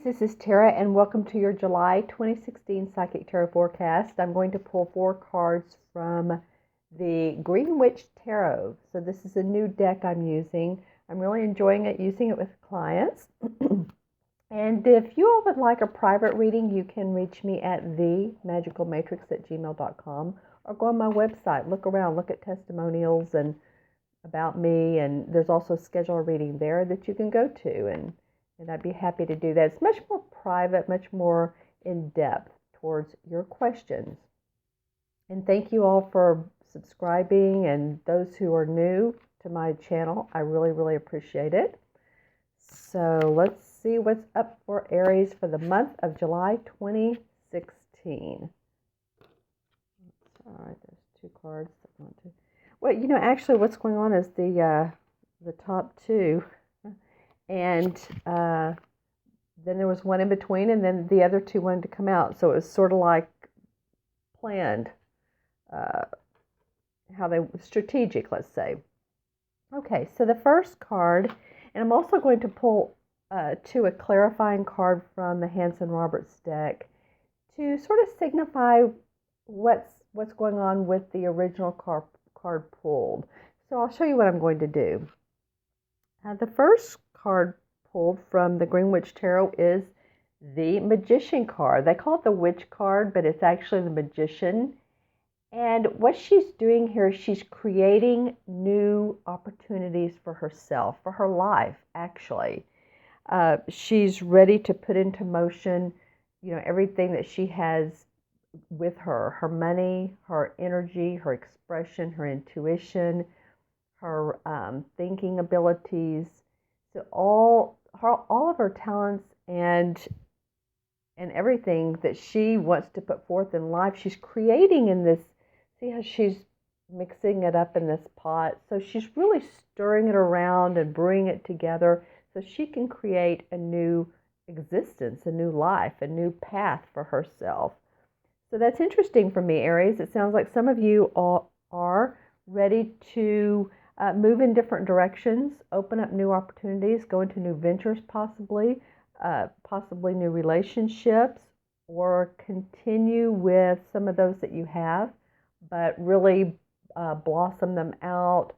this is Tara, and welcome to your July 2016 Psychic Tarot Forecast. I'm going to pull 4 cards from the Green Witch Tarot. So this is a new deck I'm using. I'm really enjoying it, using it with clients. And if you all would like a private reading, you can reach me at themagicalmatrix@gmail.com or go on my website, look around, look at testimonials and about me, and there's also a schedule reading there that you can go to, and I'd be happy to do that. It's much more private, much more in-depth towards your questions. And thank you all for subscribing, and those who are new to my channel, I really, really appreciate it. So let's see what's up for Aries for the month of July 2016. All right, there's 2 cards. Well, actually what's going on is the top 2. And then there was one in between, and then the other 2 wanted to come out. So it was sort of like planned, how they strategic, let's say. Okay, so the first card, and I'm also going to pull a clarifying card from the Hanson-Roberts deck to sort of signify what's going on with the original card pulled. So I'll show you what I'm going to do. The first card pulled from the Green Witch Tarot is the Magician card. They call it the Witch card, but it's actually the Magician. And what she's doing here is she's creating new opportunities for herself, for her life, actually. She's ready to put into motion, everything that she has with her money, her energy, her expression, her intuition, her thinking abilities. So all of her talents and everything that she wants to put forth in life, she's creating in this. See how she's mixing it up in this pot? So she's really stirring it around and bringing it together so she can create a new existence, a new life, a new path for herself. So that's interesting for me, Aries. It sounds like some of you all are ready to move in different directions, open up new opportunities, go into new ventures possibly new relationships, or continue with some of those that you have, but really blossom them out,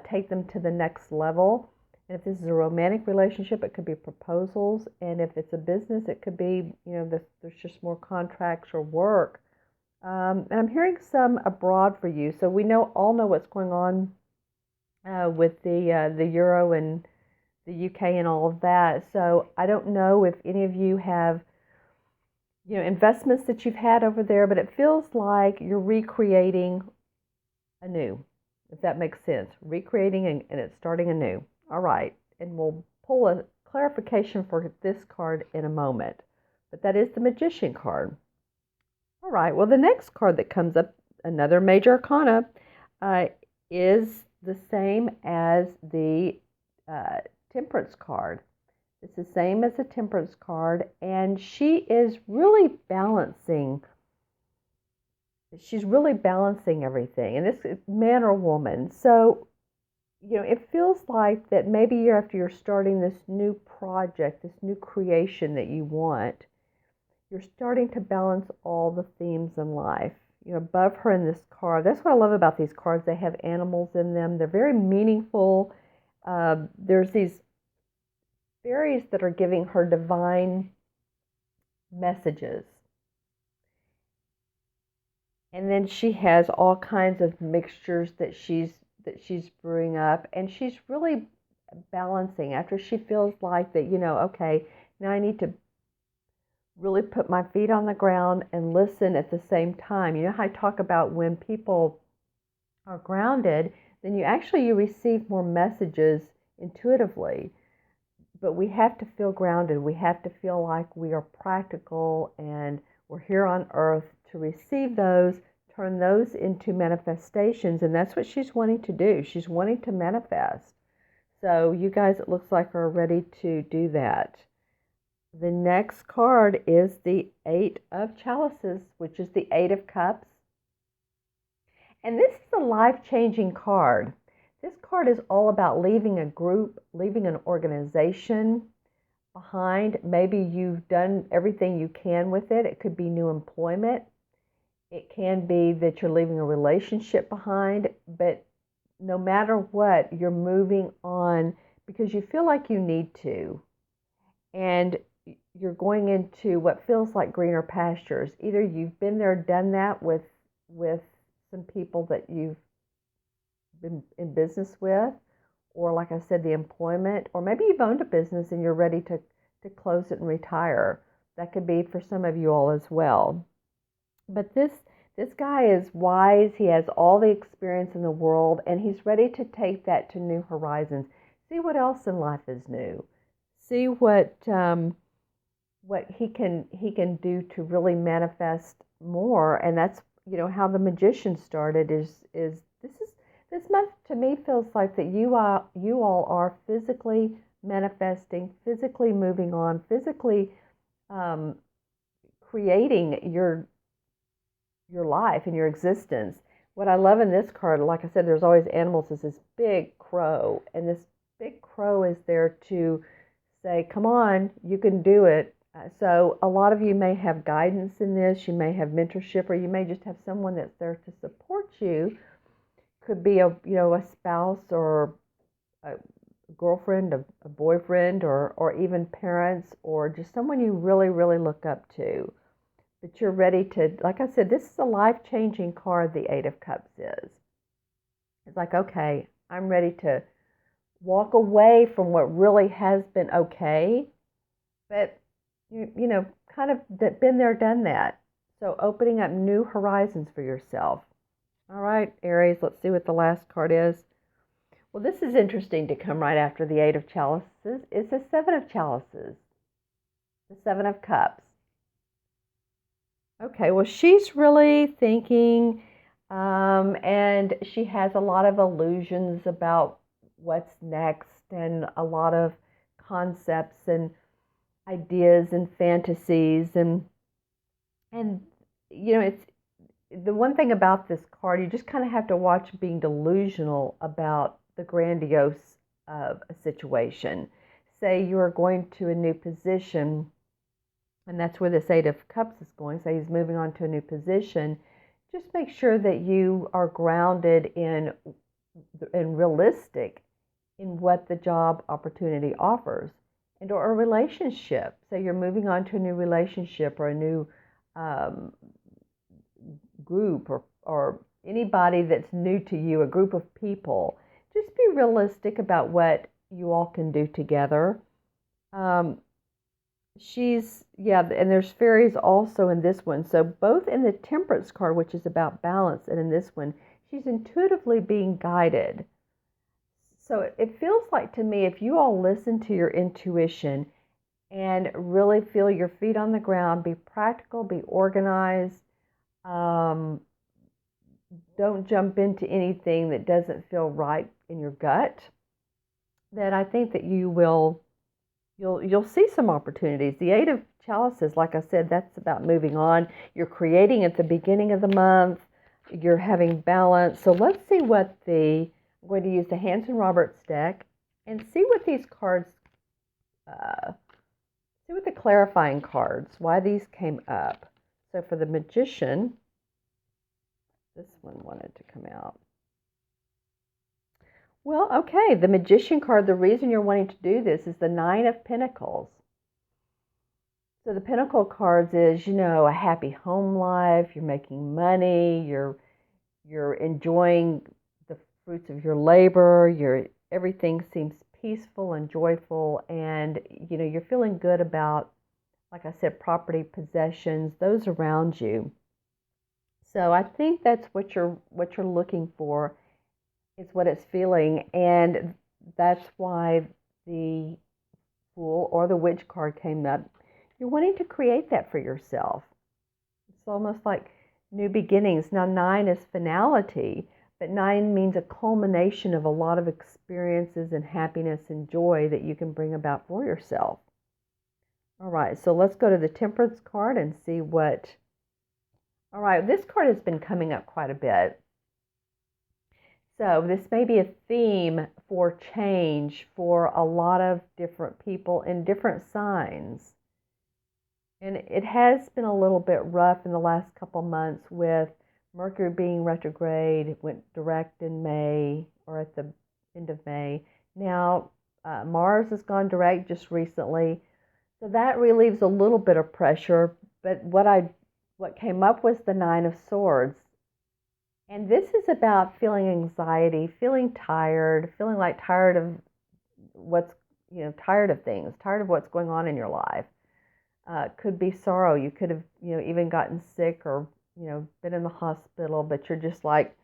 take them to the next level. And if this is a romantic relationship, it could be proposals. And if it's a business, it could be, there's just more contracts or work. And I'm hearing some abroad for you. So we all know what's going on with the Euro and the UK and all of that. So I don't know if any of you have, investments that you've had over there, but it feels like you're recreating anew, if that makes sense. Recreating and it's starting anew. All right, and we'll pull a clarification for this card in a moment. But that is the Magician card. All right, well, the next card that comes up, another major arcana, is the same as the Temperance card. It's the same as the Temperance card, and she is really balancing. She's really balancing everything, and this man or woman. So, it feels like that maybe after you're starting this new project, this new creation that you want, you're starting to balance all the themes in life. Above her in this card, that's what I love about these cards. They have animals in them. They're very meaningful. There's these fairies that are giving her divine messages. And then she has all kinds of mixtures that she's brewing up, and she's really balancing after she feels like that, okay, now I need to really put my feet on the ground and listen at the same time. You know how I talk about when people are grounded, then you receive more messages intuitively. But we have to feel grounded. We have to feel like we are practical and we're here on earth to receive those, turn those into manifestations. And that's what she's wanting to do. She's wanting to manifest. So you guys, it looks like, are ready to do that. The next card is the 8 of Chalices, which is the 8 of Cups. And this is a life-changing card. This card is all about leaving a group, leaving an organization, behind. Maybe you've done everything you can with it. It could be new employment. It can be that you're leaving a relationship behind, but no matter what, you're moving on because you feel like you need to. And you're going into what feels like greener pastures. Either you've been there, done that with some people that you've been in business with, or like I said, the employment, or maybe you've owned a business and you're ready to close it and retire. That could be for some of you all as well. But this guy is wise. He has all the experience in the world, and he's ready to take that to new horizons. See what else in life is new. See what he can do to really manifest more. And that's how the magician started. This month to me feels like that you all are physically manifesting, physically moving on, physically creating your life and your existence. What I love in this card, like I said, there's always animals, is this big crow. And this big crow is there to say, come on, you can do it. So a lot of you may have guidance in this. You may have mentorship, or you may just have someone that's there to support you. Could be a spouse, or a girlfriend, a boyfriend, or even parents, or just someone you really, really look up to. But you're ready to, like I said, this is a life-changing card, the Eight of Cups is. It's like, okay, I'm ready to walk away from what really has been okay, but, kind of been there, done that. So opening up new horizons for yourself. All right, Aries, let's see what the last card is. Well, this is interesting to come right after the Eight of Chalices. It's the Seven of Chalices, the Seven of Cups. Okay, well, she's really thinking, and she has a lot of illusions about what's next, and a lot of concepts and ideas and fantasies, and it's the one thing about this card, you just kind of have to watch being delusional about the grandiose of a situation. Say you are going to a new position, and that's where this Eight of Cups is going. Say he's moving on to a new position. Just make sure that you are grounded in realistic in what the job opportunity offers, and or a relationship. Say you're moving on to a new relationship, or a new group, or anybody that's new to you, a group of people. Just be realistic about what you all can do together. And there's fairies also in this one. So both in the Temperance card, which is about balance, and in this one, she's intuitively being guided. So it feels like to me, if you all listen to your intuition and really feel your feet on the ground, be practical, be organized, don't jump into anything that doesn't feel right in your gut, then I think that you'll see some opportunities. The Eight of Chalices, like I said, that's about moving on. You're creating at the beginning of the month. You're having balance. So let's see what I'm going to use the Hanson Roberts deck and see what these cards, see what the clarifying cards, why these came up. So for the Magician, this one wanted to come out. Well, okay, the Magician card, the reason you're wanting to do this is the Nine of Pentacles. So the Pentacle cards is, a happy home life, you're making money, you're enjoying the fruits of your labor, everything seems peaceful and joyful, and you're feeling good about, like I said, property, possessions, those around you. So I think that's what you're looking for, is what it's feeling, and that's why the Fool or the Witch card came up. You're wanting to create that for yourself. It's almost like new beginnings. Now 9 is finality, but 9 means a culmination of a lot of experiences and happiness and joy that you can bring about for yourself. All right, so let's go to the Temperance card and see what... All right, this card has been coming up quite a bit. So this may be a theme for change for a lot of different people in different signs. And it has been a little bit rough in the last couple months with Mercury being retrograde. It went direct in May or at the end of May. Now, Mars has gone direct just recently. So that relieves a little bit of pressure. But what came up was the Nine of Swords. And this is about feeling anxiety, feeling tired, feeling like tired of tired of things, tired of what's going on in your life. Could be sorrow. You could have, even gotten sick or, been in the hospital, but you're just like,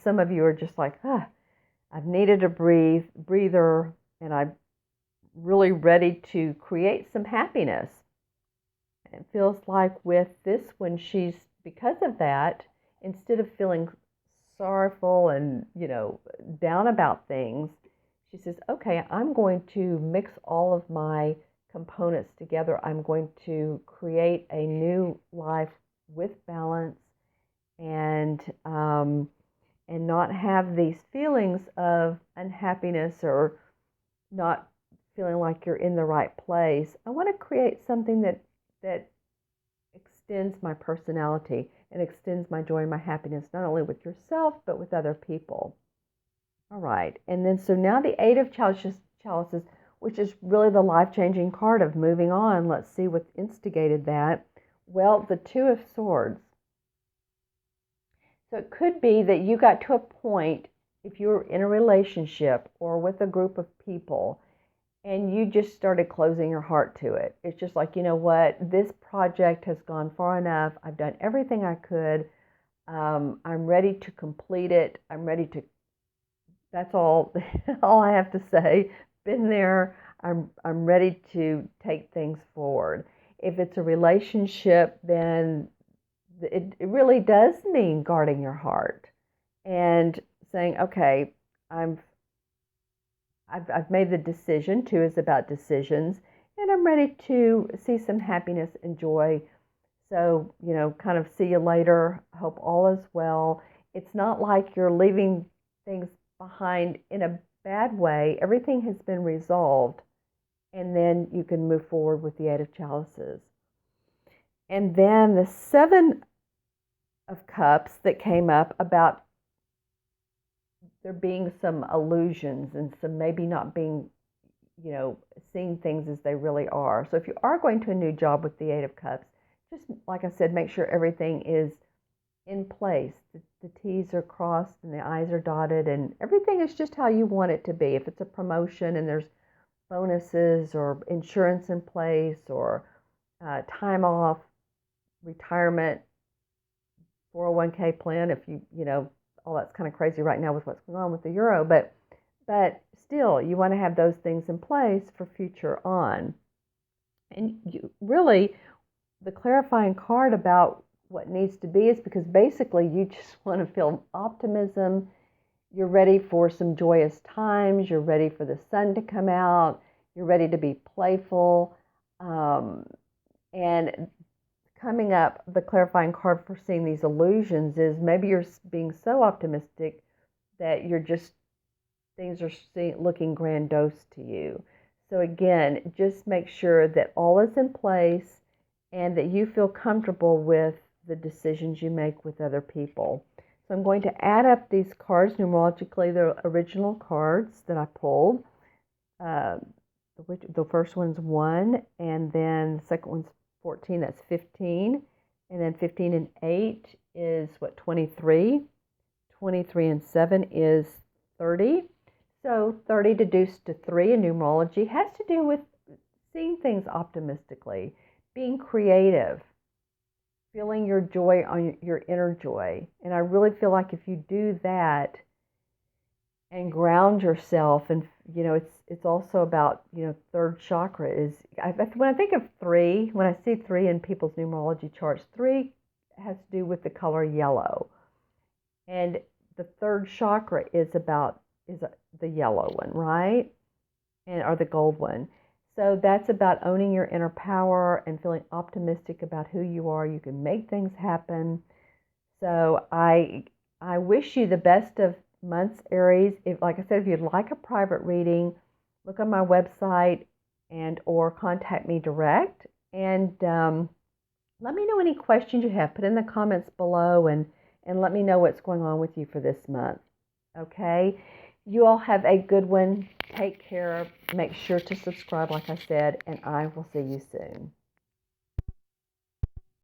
some of you are just like, I've needed a breather, and I'm really ready to create some happiness. It feels like with this one, because of that, instead of feeling sorrowful and, down about things, she says, okay, I'm going to mix all of my components together. I'm going to create a new life with balance and not have these feelings of unhappiness or not feeling like you're in the right place. I want to create something that extends my personality and extends my joy and my happiness, not only with yourself, but with other people. All right. And then, so now the Eight of Chalices, which is really the life-changing card of moving on. Let's see what instigated that. Well, the Two of Swords. So it could be that you got to a point, if you were in a relationship or with a group of people, and you just started closing your heart to it. It's just like, you know what, this project has gone far enough. I've done everything I could. I'm ready to complete it. That's all, all I have to say. Been there. I'm ready to take things forward. If it's a relationship, then it really does mean guarding your heart and saying, okay, I've made the decision. Two is about decisions, and I'm ready to see some happiness and joy. So, kind of see you later. Hope all is well. It's not like you're leaving things behind in a bad way. Everything has been resolved, and then you can move forward with the Eight of Chalices. And then the Seven of Cups that came up about there being some illusions and some maybe not being, seeing things as they really are. So if you are going to a new job with the Eight of Cups, just like I said, make sure everything is in place. The T's are crossed and the I's are dotted, and everything is just how you want it to be. If it's a promotion and there's bonuses or insurance in place or time off, retirement, 401k plan, if all that's kind of crazy right now with what's going on with the euro, but still, you want to have those things in place for future on. And really, the clarifying card about what needs to be is because basically you just want to feel optimism. You're ready for some joyous times. You're ready for the sun to come out. You're ready to be playful. And coming up, the clarifying card for seeing these illusions is maybe you're being so optimistic that things are looking grandiose to you. So again, just make sure that all is in place and that you feel comfortable with the decisions you make with other people. So I'm going to add up these cards numerologically, the original cards that I pulled. The first one's 1, and then the second one's 14, that's 15. And then 15 and 8 is 23. 23 and 7 is 30. So 30 deduced to 3 in numerology has to do with seeing things optimistically, being creative, feeling your joy on your inner joy. And I really feel like if you do that and ground yourself, and it's also about third chakra is when I think of 3, when I see 3 in people's numerology charts, 3 has to do with the color yellow, and the third chakra is the yellow one, right? Or the gold one. So that's about owning your inner power and feeling optimistic about who you are. You can make things happen. So I wish you the best of months, Aries. Like I said, if you'd like a private reading, look on my website and or contact me direct. And let me know any questions you have. Put in the comments below and let me know what's going on with you for this month. Okay? You all have a good one. Take care. Make sure to subscribe, like I said, and I will see you soon.